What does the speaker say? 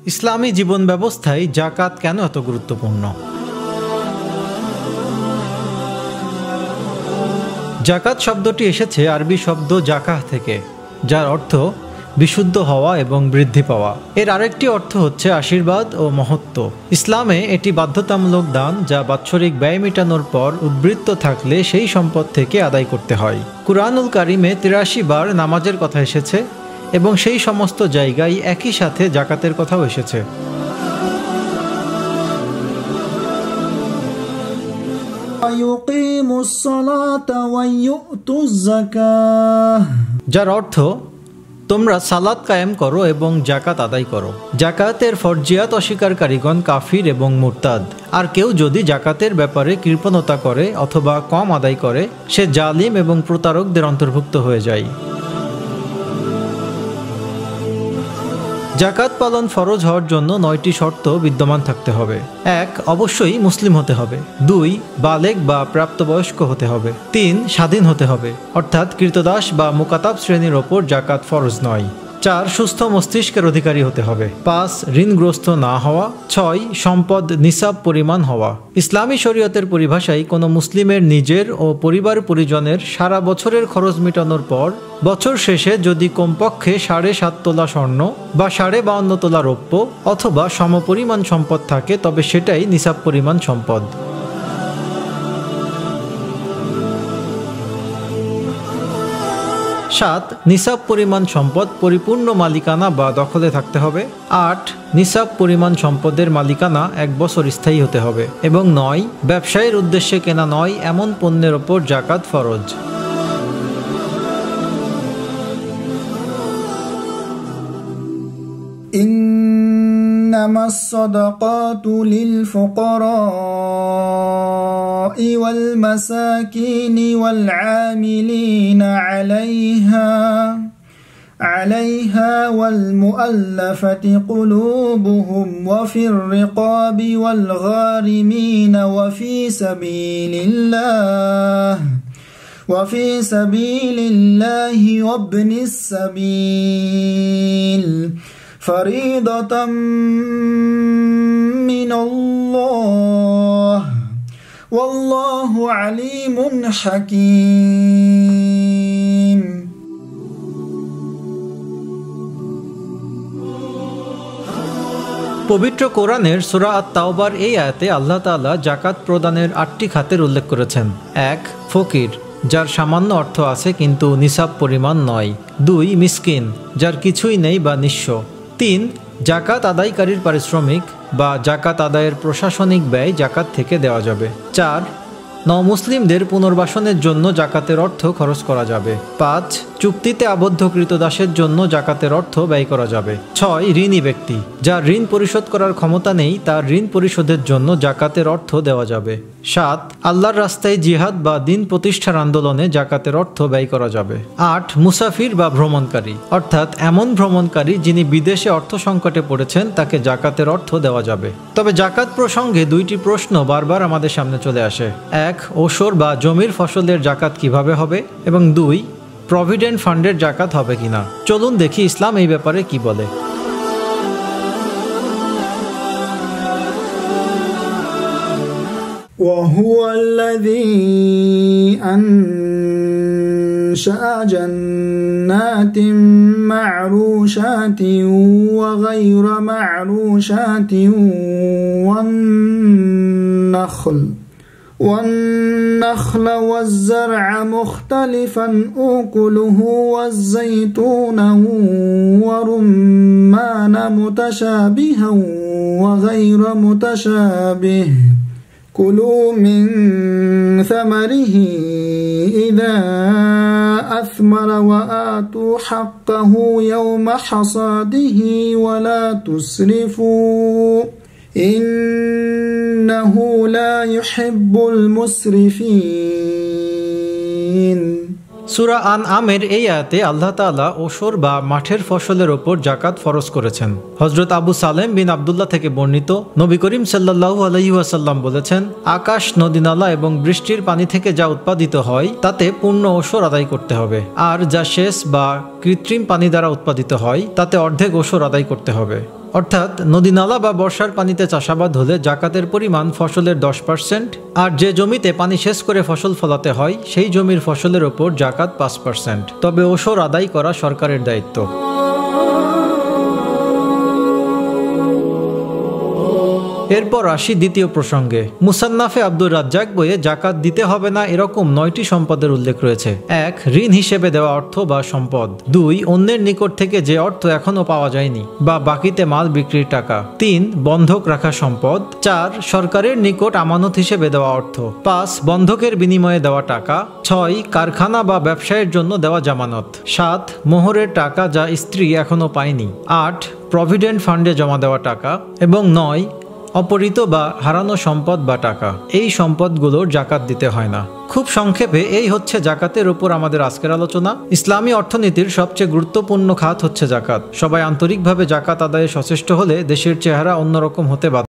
ইসলামী জীবন ব্যবস্থায় যাকাত কেন এত গুরুত্বপূর্ণ? যাকাত শব্দটি এসেছে আরবি শব্দ জাকাহ থেকে, যার অর্থ বিশুদ্ধ হওয়া এবং বৃদ্ধি পাওয়া। এর আরেকটি অর্থ হচ্ছে আশীর্বাদ ও মহত্ব। ইসলামে এটি বাধ্যতামূলক দান, যা বাৎসরিক ব্যয় মেটানোর পর উদ্বৃত্ত থাকলে সেই সম্পদ থেকে আদায় করতে হয়। কুরআনুল কারিমে ৮৩ বার নামাজের কথা এসেছে এবং সেই সমস্ত জায়গায় একই সাথে যাকাতের কথাও এসেছে। যার অর্থ তোমরা সালাত কায়েম করো এবং জাকাত আদায় করো। জাকাতের ফরজিয়াত অস্বীকারীগণ কাফির এবং মুরতাদ। আর কেউ যদি জাকাতের ব্যাপারে কৃপণতা করে অথবা কম আদায় করে, সে জালিম এবং প্রতারকদের অন্তর্ভুক্ত হয়ে যায়। জাকাত পালন ফরজ হওয়ার জন্য ৯টি শর্ত বিদ্যমান থাকতে হবে। ১. অবশ্যই মুসলিম হতে হবে। ২. বালেগ বা প্রাপ্তবয়স্ক হতে হবে। ৩. স্বাধীন হতে হবে, অর্থাৎ কৃতদাস বা মুকাতাব শ্রেণীর ওপর জাকাত ফরজ নয়। ৪. সুস্থ মস্তিষ্কের অধিকারী হতে হবে। ৫. ঋণগ্রস্ত না হওয়া। ৬. সম্পদ নিসাব পরিমাণ হওয়া। ইসলামী শরীয়তের পরিভাষায় কোনো মুসলিমের নিজের ও পরিবার পরিজনের সারা বছরের খরচ মেটানোর পর বছর শেষে যদি কমপক্ষে ৭.৫ তোলা স্বর্ণ বা ৫.৫ তোলা রৌপ্য অথবা সমপরিমাণ সম্পদ থাকে, তবে সেটাই নিসাব পরিমাণ সম্পদ। ৭. নিসাব পরিমাণ সম্পদ পরিপূর্ণ মালিকানা বা দখলে থাকতে হবে। ৮. নিসাব পরিমাণ সম্পদের মালিকানা ১ বছর স্থায়ী হতে হবে। এবং ৯. ব্যবসায়ের উদ্দেশ্যে কেনা নয় এমন পণ্যের ওপর জাকাত ফরজ। إنما الصدقات للفقراء والمساكين والعاملين عليها والمؤلفة قلوبهم وفي الرقاب والغارمين وفي سبيل الله وابن السبيل فريضة من الله والله عليم حكيم। পবিত্র কোরআনের সূরা আত-তাওবার এই আয়াতে আল্লাহ তাআলা জাকাত প্রদানের ৮টি খাতের উল্লেখ করেছেন। ১. ফকির, যার সামান্য অর্থ আছে কিন্তু নিসাব পরিমাণ নয়। ২. মিসকিন, যার কিছুই নেই বা নিঃস্ব। ৩. জাকাত আদায়কারীর পারিশ্রমিক বা জাকাত আদায়ের প্রশাসনিক ব্যয় জাকাত থেকে দেওয়া যাবে। ৪. নমুসলিমদের পুনর্বাসনের জন্য জাকাতের অর্থ খরচ করা যাবে। ৫. চুক্তিতে আবদ্ধ কৃতদাসের জন্য জাকাতের অর্থ ব্যয় করা যাবে। ৬. ঋণী ব্যক্তি, যার ঋণ পরিশোধ করার ক্ষমতা নেই, তার ঋণ পরিশোধের জন্য জাকাতের অর্থ দেওয়া যাবে। ৭. আল্লাহর রাস্তায় জিহাদ বা দিন প্রতিষ্ঠার আন্দোলনে জাকাতের অর্থ ব্যয় করা যাবে। ৮. মুসাফির বা ভ্রমণকারী, অর্থাৎ এমন ভ্রমণকারী যিনি বিদেশে অর্থ সংকটে পড়েছেন, তাকে জাকাতের অর্থ দেওয়া যাবে। তবে জাকাত প্রসঙ্গে ২টি প্রশ্ন বারবার আমাদের সামনে চলে আসে। ১. ওশর বা জমির ফসলের জাকাত কিভাবে হবে, এবং ২. প্রভিডেন্ট ফান্ডের জাকাত হবে কিনা। চলুন দেখি ইসলাম এই ব্যাপারে কি বলে। وهو الذي أنشأ جنات معروشات وغير معروشات والنخل والزرع مختلفا أكله والزيتون ورمان متشابها وغير متشابه كلوا من ثمره إذا أثمر وآتوا حقه يوم حصاده ولا تسرفوا إنه لا يحب المسرفين। সূরা আনআমের এই আয়াতে আল্লাহ তাআলা ওশর বা মাঠের ফসলের ওপর জাকাত ফরজ করেছেন। হযরত আবু সালেম বিন আব্দুল্লাহ থেকে বর্ণিত, নবী করিম সাল্লাল্লাহু আলাইহি ওয়াসাল্লাম বলেছেন, আকাশ, নদী-নালা এবং বৃষ্টির পানি থেকে যা উৎপাদিত হয় তাতে পূর্ণ ওশর আদায় করতে হবে, আর যা সেচ বা কৃত্রিম পানি দ্বারা উৎপাদিত হয় তাতে অর্ধেক ওশর আদায় করতে হবে। অর্থাৎ নদী নালা বা বর্ষার পানিতে চাষাবাদ হলে জাকাতের পরিমাণ ফসলের 10%, আর যে জমিতে পানি সেচ করে ফসল ফলাতে হয় সেই জমির ফসলের ওপর জাকাত 5%। তবে ওসর আদায় করা সরকারের দায়িত্ব। এরপর আসি দ্বিতীয় প্রসঙ্গে। মুসান্নাফে আব্দুর রাজ্জাক বইয়ে জাকাত দিতে হবে না এরকম 9টি সম্পদের উল্লেখ রয়েছে। 1. ঋণ হিসেবে দেওয়া অর্থ বা সম্পদ। 2. অন্যের নিকট থেকে যে অর্থ এখনো পাওয়া যায়নি বা বাকিতে মাল বিক্রির টাকা। 3. বন্ধক রাখা সম্পদ। 4. সরকারের নিকট আমানত হিসেবে দেওয়া অর্থ। 5. বন্ধকের বিনিময়ে দেওয়া টাকা। 6. কারখানা বা ব্যবসায়ের জন্য দেওয়া জামানত। 7. মোহরের টাকা যা স্ত্রী এখনো পায়নি। 8. প্রভিডেন্ট ফান্ডে জমা দেওয়া টাকা। এবং 9. অপহৃত বা হারানো সম্পদ বা টাকা। এই সম্পদগুলোর জাকাত দিতে হয় না। খুব সংক্ষেপে এই হচ্ছে জাকাতের উপর আমাদের আজকের আলোচনা। ইসলামী অর্থনীতির সবচেয়ে গুরুত্বপূর্ণ খাত হচ্ছে জাকাত। সবাই আন্তরিকভাবে জাকাত আদায়ে সচেষ্ট হলে দেশের চেহারা অন্যরকম হতে বাধ্য।